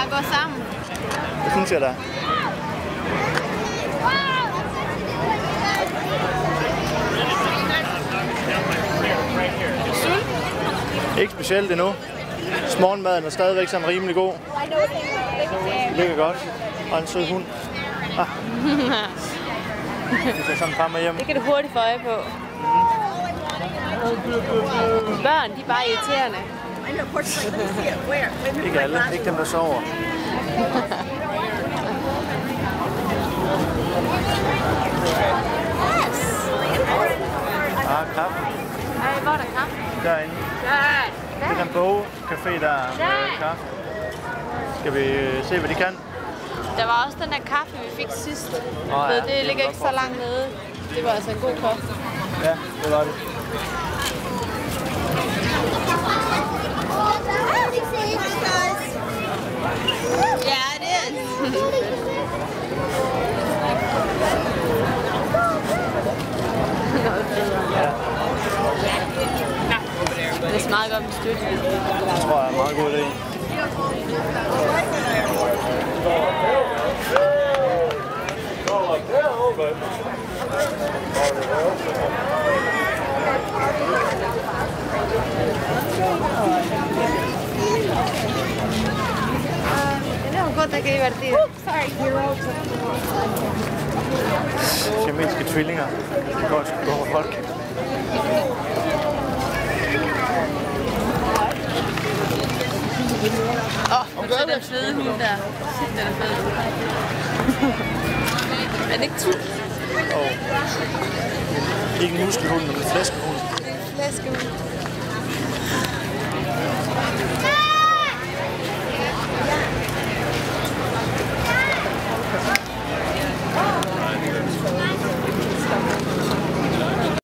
bare gå sammen. Det synes jeg da. Ikke specielt endnu. Morgenmaden er stadigvæk sådan rimelig god. Det ligger godt. Og en sød hund. Ah. Det er sådan et par med hjem. Det kan du hurtigt få øje på. Børn, de er bare irriterende. Ikke alle. Ikke dem, der sover. Kaffe. Ej, hvor er der kaffe? Derinde. Det er den bogcafé der med kaffe. Skal vi se, hvad de kan? Der var også den der kaffe, vi fik sidst. Det ligger ikke så langt nede. Det var altså en god kaffe. Ja, det var det. Yeah, it is. Det er meget godt med støtte. Det tror jeg er en meget god idé. Tenemos cosas que divertido. Siamesiske tvillinger. Det går sgu over folk. Så den fede hund der. Shit, den er fed. Er det ikke tur? Ikke en muskelhund, men en flæskehund. Det er en flæskehund.